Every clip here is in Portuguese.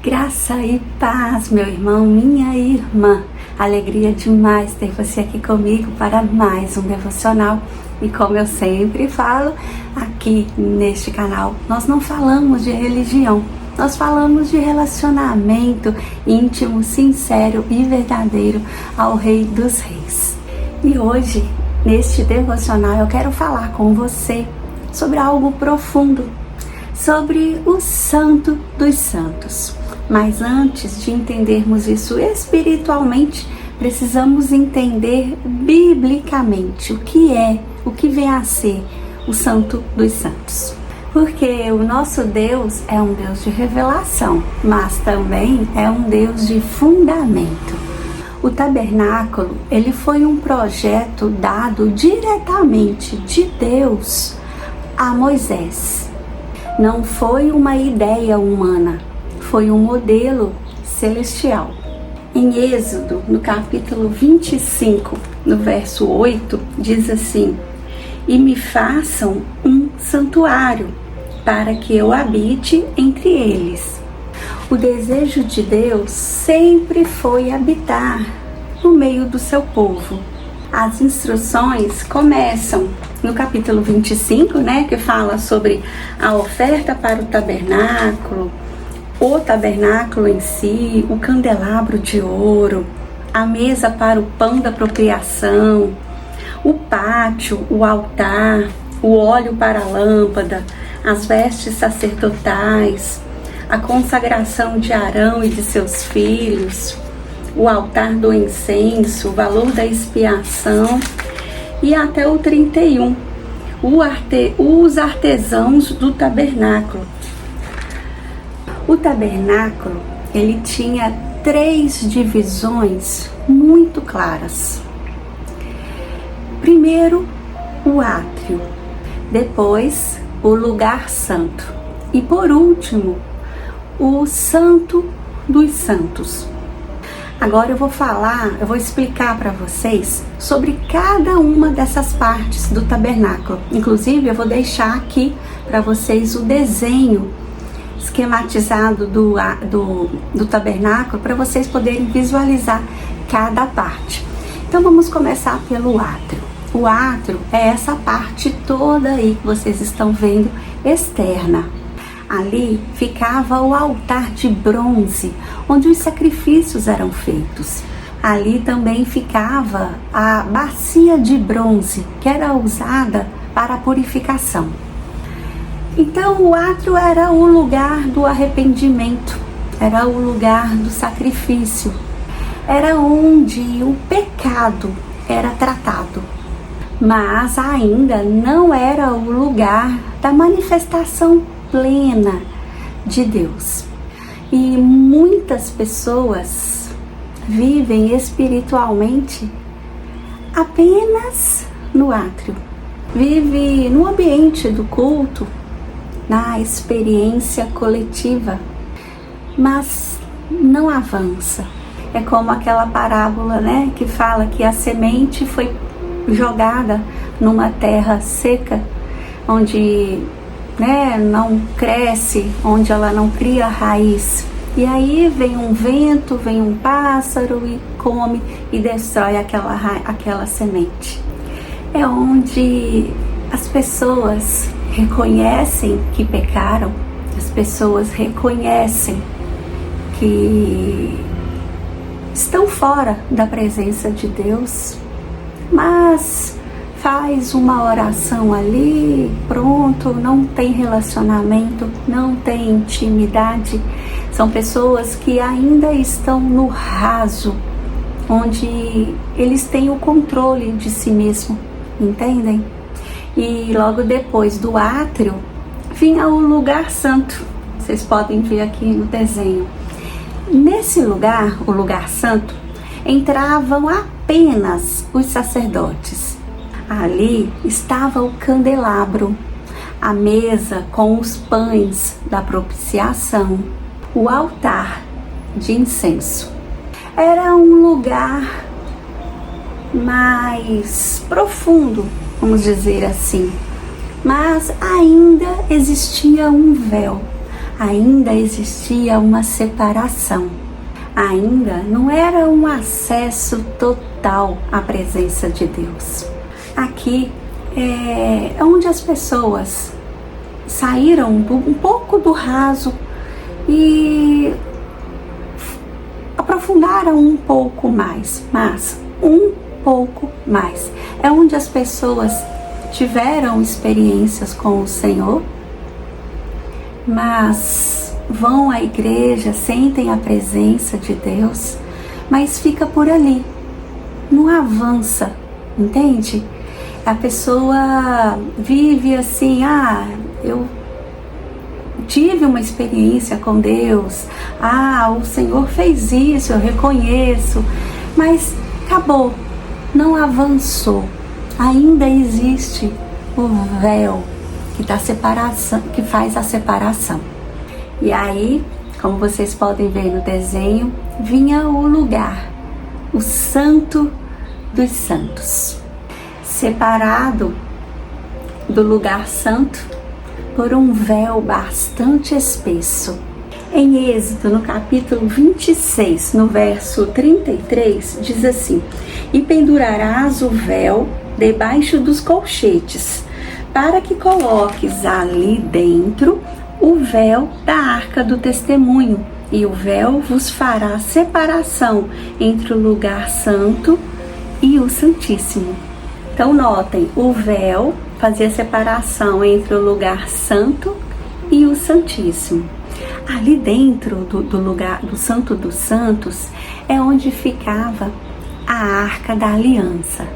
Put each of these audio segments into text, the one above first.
Graça e paz, meu irmão, minha irmã. Alegria demais ter você aqui comigo para mais um devocional. E como eu sempre falo, aqui neste canal, nós não falamos de religião. Nós falamos de relacionamento íntimo, sincero e verdadeiro ao Rei dos Reis. E hoje, neste devocional, eu quero falar com você sobre algo profundo, sobre o Santo dos Santos. Mas antes de entendermos isso espiritualmente, precisamos entender biblicamente o que vem a ser o Santo dos Santos. Porque o nosso Deus é um Deus de revelação, mas também é um Deus de fundamento. O tabernáculo, ele foi um projeto dado diretamente de Deus a Moisés. Não foi uma ideia humana, foi um modelo celestial. Em Êxodo, no capítulo 25, no verso 8, diz assim: "E me façam um santuário, para que eu habite entre eles." O desejo de Deus sempre foi habitar no meio do seu povo. As instruções começam no capítulo 25, que fala sobre a oferta para o tabernáculo em si, o candelabro de ouro, a mesa para o pão da apropriação, o pátio, o altar, o óleo para a lâmpada, as vestes sacerdotais, a consagração de Arão e de seus filhos, o altar do incenso, o valor da expiação e até o 31, os artesãos do tabernáculo. O tabernáculo, ele tinha 3 divisões muito claras. Primeiro, o átrio, depois o lugar santo e por último, o Santo dos Santos. Agora eu vou explicar para vocês sobre cada uma dessas partes do tabernáculo. Inclusive, eu vou deixar aqui para vocês o desenho esquematizado do tabernáculo para vocês poderem visualizar cada parte. Então vamos começar pelo átrio. O átrio é essa parte toda aí que vocês estão vendo externa. Ali ficava o altar de bronze, onde os sacrifícios eram feitos. Ali também ficava a bacia de bronze, que era usada para a purificação. Então o átrio era o lugar do arrependimento, era o lugar do sacrifício, era onde o pecado era tratado. Mas ainda não era o lugar da manifestação plena de Deus. E muitas pessoas vivem espiritualmente apenas no átrio. Vive no ambiente do culto, na experiência coletiva, mas não avança. É como aquela parábola, que fala que a semente foi jogada numa terra seca, onde não cresce, onde ela não cria raiz. E aí vem um vento, vem um pássaro e come e destrói aquela semente. É onde as pessoas reconhecem que pecaram, as pessoas reconhecem que estão fora da presença de Deus, mas faz uma oração ali, pronto, não tem relacionamento, não tem intimidade. São pessoas que ainda estão no raso, onde eles têm o controle de si mesmo, entendem? E logo depois do átrio vinha o lugar santo. Vocês podem ver aqui no desenho. Nesse lugar, o lugar santo, entravam apenas os sacerdotes. Ali estava o candelabro, a mesa com os pães da propiciação, o altar de incenso. Era um lugar mais profundo, vamos dizer assim, mas ainda existia um véu. ainda existia uma separação. Ainda não era um acesso total à presença de Deus. Aqui é onde as pessoas saíram um pouco do raso e aprofundaram um pouco mais, mas um pouco mais. É onde as pessoas tiveram experiências com o Senhor, mas vão à igreja, sentem a presença de Deus, mas fica por ali, não avança, entende? A pessoa vive assim, eu tive uma experiência com Deus, o Senhor fez isso, eu reconheço, mas acabou, não avançou. Ainda existe o véu que faz a separação. E aí, como vocês podem ver no desenho, vinha o lugar, o Santo dos Santos, separado do lugar santo por um véu bastante espesso. Em Êxodo, no capítulo 26, no verso 33, diz assim: "E pendurarás o véu debaixo dos colchetes, para que coloques ali dentro o véu da arca do testemunho, e o véu vos fará separação entre o lugar santo e o santíssimo." Então notem, o véu fazia separação entre o lugar santo e o santíssimo. Ali dentro do lugar do Santo dos Santos é onde ficava a Arca da Aliança,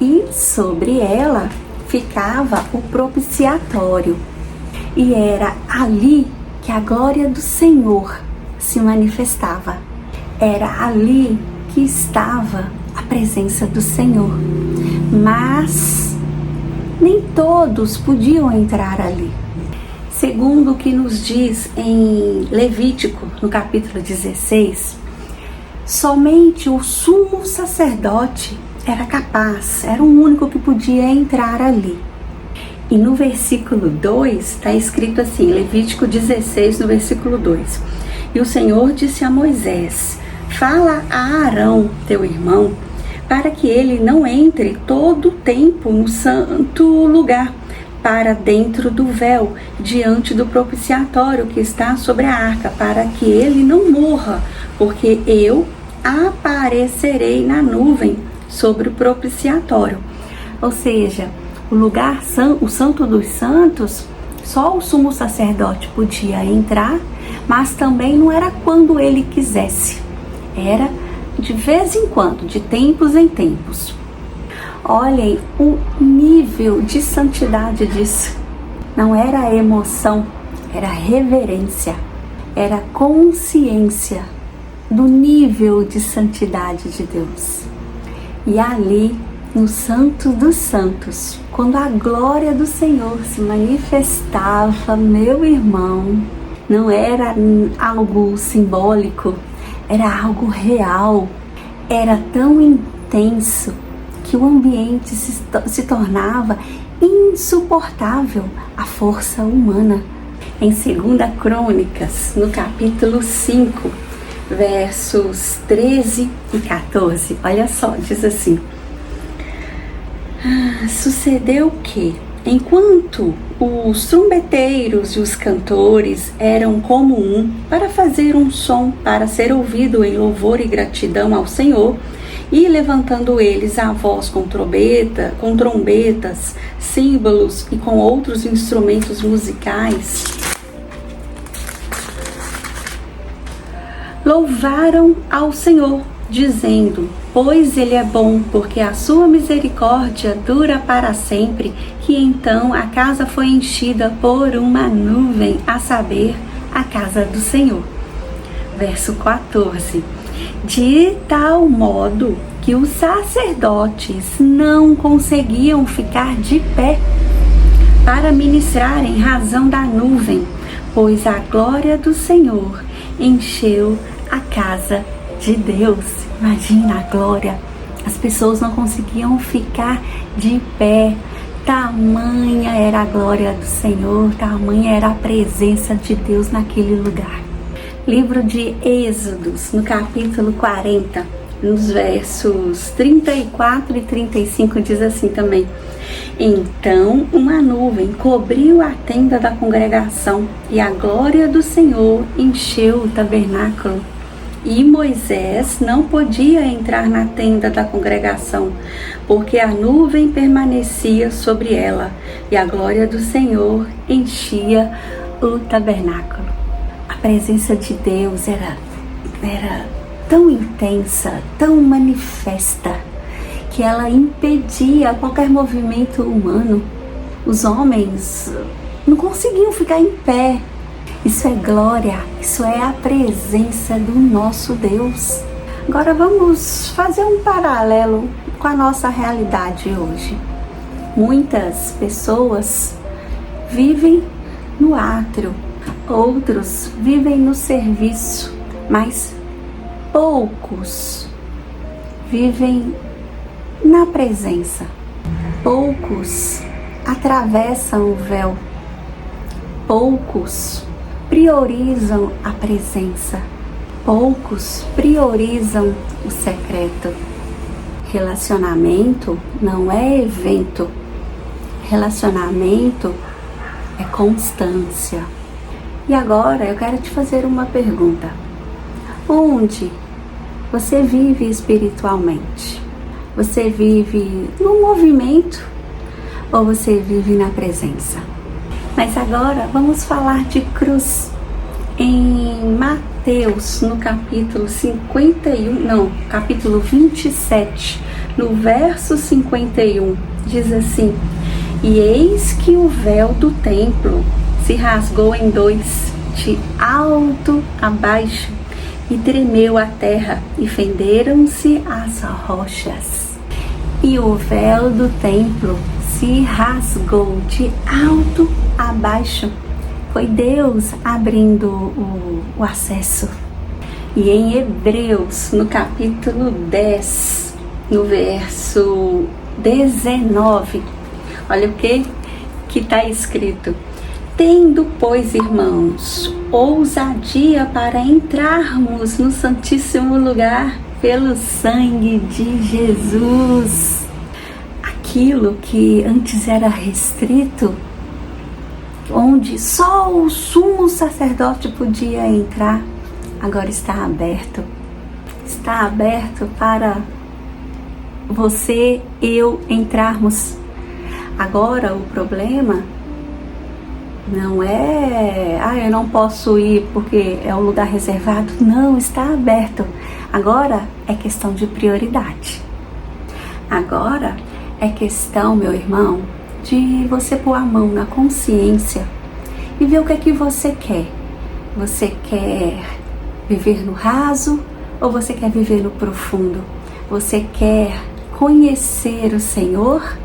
e sobre ela ficava o propiciatório, e era ali que a glória do Senhor se manifestava. Era ali que estava a presença do Senhor, mas nem todos podiam entrar ali. Segundo o que nos diz em Levítico, no capítulo 16, somente o sumo sacerdote era capaz, era o único que podia entrar ali. E no versículo 2 está escrito assim, Levítico 16, no versículo 2: "E o Senhor disse a Moisés: Fala a Arão, teu irmão, para que ele não entre todo o tempo no santo lugar, para dentro do véu, diante do propiciatório que está sobre a arca, para que ele não morra, porque eu aparecerei na nuvem sobre o propiciatório." Ou seja, o lugar, o Santo dos Santos, só o sumo sacerdote podia entrar, mas também não era quando ele quisesse, era de vez em quando, de tempos em tempos. Olhem o nível de santidade disso. Não era emoção, era reverência, era consciência do nível de santidade de Deus. E ali, no Santo dos Santos, quando a glória do Senhor se manifestava, meu irmão, não era algo simbólico, era algo real, era tão intenso que o ambiente se tornava insuportável à força humana. Em 2 Crônicas, no capítulo 5, versos 13 e 14, olha só, diz assim: "Sucedeu que, enquanto os trombeteiros e os cantores eram como um para fazer um som para ser ouvido em louvor e gratidão ao Senhor, e levantando eles a voz com trombetas, símbolos e com outros instrumentos musicais, louvaram ao Senhor, dizendo: Pois Ele é bom, porque a sua misericórdia dura para sempre. Que então a casa foi enchida por uma nuvem, a saber, a casa do Senhor." Verso 14: "De tal modo que os sacerdotes não conseguiam ficar de pé para ministrar em razão da nuvem, pois a glória do Senhor encheu a casa de Deus." Imagina a glória. As pessoas não conseguiam ficar de pé, Tamanha era a glória do Senhor, tamanha era a presença de Deus naquele lugar. Livro de Êxodos, no capítulo 40, nos versos 34 e 35, diz assim também: Então uma nuvem cobriu a tenda da congregação, e a glória do Senhor encheu o tabernáculo. E Moisés não podia entrar na tenda da congregação, porque a nuvem permanecia sobre ela, e a glória do Senhor enchia o tabernáculo. A presença de Deus era tão intensa, tão manifesta, que ela impedia qualquer movimento humano. Os homens não conseguiam ficar em pé. Isso é glória, isso é a presença do nosso Deus. Agora vamos fazer um paralelo com a nossa realidade hoje. Muitas pessoas vivem no átrio, outros vivem no serviço, mas poucos vivem na presença. Poucos atravessam o véu. Poucos priorizam a presença. Poucos priorizam o secreto. Relacionamento não é evento. Relacionamento é constância. E agora eu quero te fazer uma pergunta. Onde você vive espiritualmente? Você vive no movimento ou você vive na presença? Mas agora vamos falar de cruz. Em Mateus, no capítulo 27, no verso 51, diz assim: E eis que o véu do templo se rasgou em dois, de alto a baixo, e tremeu a terra, e fenderam-se as rochas. E o véu do templo se rasgou de alto a baixo. Foi Deus abrindo o acesso. E em Hebreus, no capítulo 10, no verso 19, olha o que está escrito: Tendo, pois, irmãos, ousadia para entrarmos no Santíssimo Lugar pelo sangue de Jesus. Aquilo que antes era restrito, onde só o sumo sacerdote podia entrar, agora está aberto. Está aberto para você, eu entrarmos. Agora o problema não é, eu não posso ir porque é um lugar reservado. Não, está aberto. Agora é questão de prioridade. Agora é questão, meu irmão, de você pôr a mão na consciência e ver o que é que você quer. Você quer viver no raso ou você quer viver no profundo? Você quer conhecer o Senhor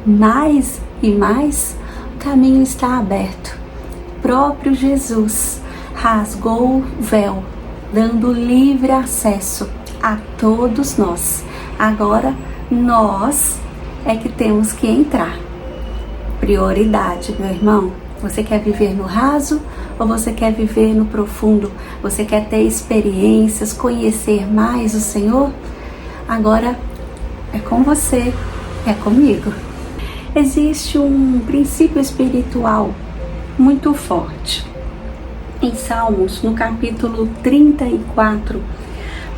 mais e mais? O caminho está aberto. O próprio Jesus rasgou o véu, dando livre acesso a todos nós. Agora nós é que temos que entrar. Prioridade, meu irmão. Você quer viver no raso ou você quer viver no profundo? Você quer ter experiências, conhecer mais o Senhor? Agora é com você, é comigo. Existe um princípio espiritual muito forte. Em Salmos, no capítulo 34,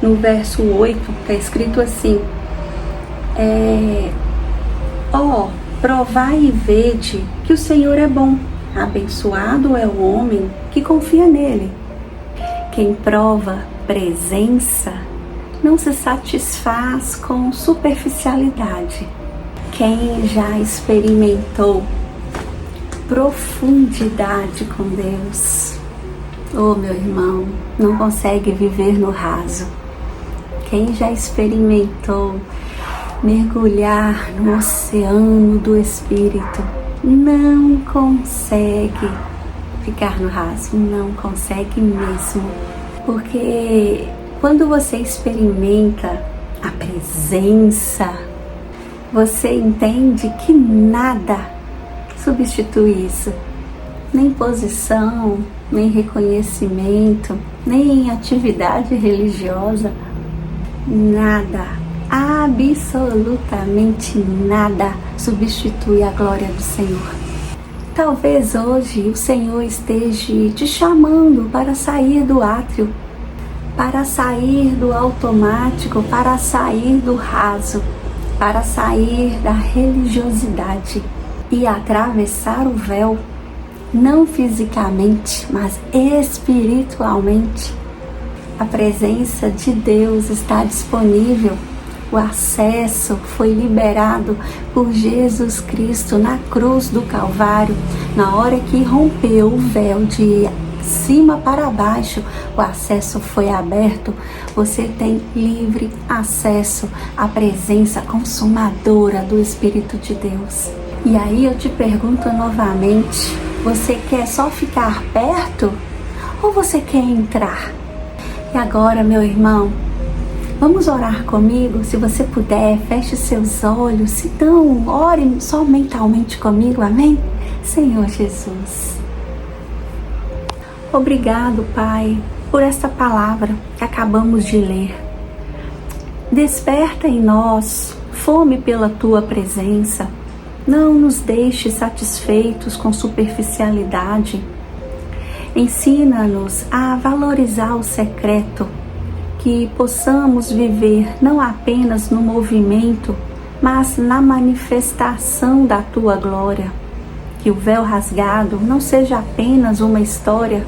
no verso 8, está escrito assim: provai e vede que o Senhor é bom. Abençoado é o homem que confia nele. Quem prova presença não se satisfaz com superficialidade. Quem já experimentou profundidade com Deus, meu irmão, não consegue viver no raso. Quem já experimentou mergulhar no oceano do Espírito não consegue ficar no raso, não consegue mesmo. Porque quando você experimenta a presença, você entende que nada substitui isso. Nem posição, nem reconhecimento, nem atividade religiosa. Nada, absolutamente nada substitui a glória do Senhor. Talvez hoje o Senhor esteja te chamando para sair do átrio, para sair do automático, para sair do raso, para sair da religiosidade e atravessar o véu, não fisicamente, mas espiritualmente. A presença de Deus está disponível. O acesso foi liberado por Jesus Cristo na cruz do Calvário. Na hora que rompeu o véu de cima para baixo, o acesso foi aberto. Você tem livre acesso à presença consumadora do Espírito de Deus. E aí eu te pergunto novamente, você quer só ficar perto ou você quer entrar? E agora, meu irmão, vamos orar comigo? Se você puder, feche seus olhos. Se não, ore só mentalmente comigo, amém? Senhor Jesus, obrigado, Pai, por esta palavra que acabamos de ler. Desperta em nós fome pela Tua presença. Não nos deixe satisfeitos com superficialidade. Ensina-nos a valorizar o secreto, que possamos viver não apenas no movimento, mas na manifestação da Tua glória. Que o véu rasgado não seja apenas uma história,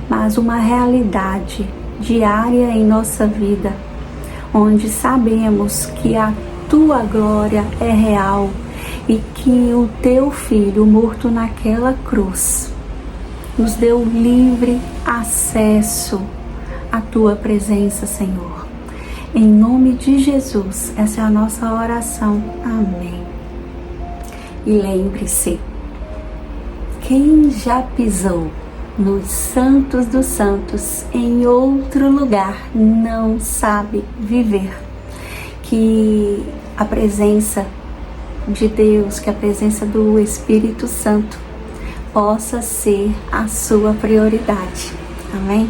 mas uma realidade diária em nossa vida, onde sabemos que a Tua glória é real e que o Teu Filho morto naquela cruz nos deu livre acesso à Tua presença, Senhor. Em nome de Jesus, essa é a nossa oração. Amém. E lembre-se, quem já pisou nos santos dos santos em outro lugar não sabe viver. Que a presença de Deus, que a presença do Espírito Santo possa ser a sua prioridade. Amém?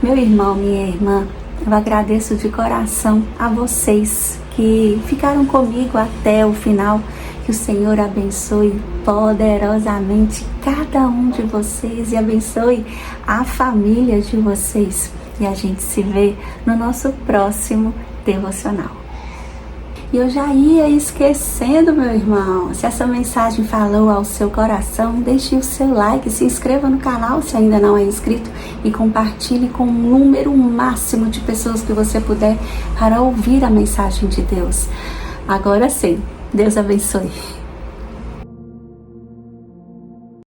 Meu irmão, minha irmã, eu agradeço de coração a vocês que ficaram comigo até o final. Que o Senhor abençoe poderosamente cada um de vocês e abençoe a família de vocês. E a gente se vê no nosso próximo devocional. E eu já ia esquecendo, meu irmão, se essa mensagem falou ao seu coração, deixe o seu like, se inscreva no canal se ainda não é inscrito e compartilhe com o número máximo de pessoas que você puder para ouvir a mensagem de Deus. Agora sim, Deus abençoe.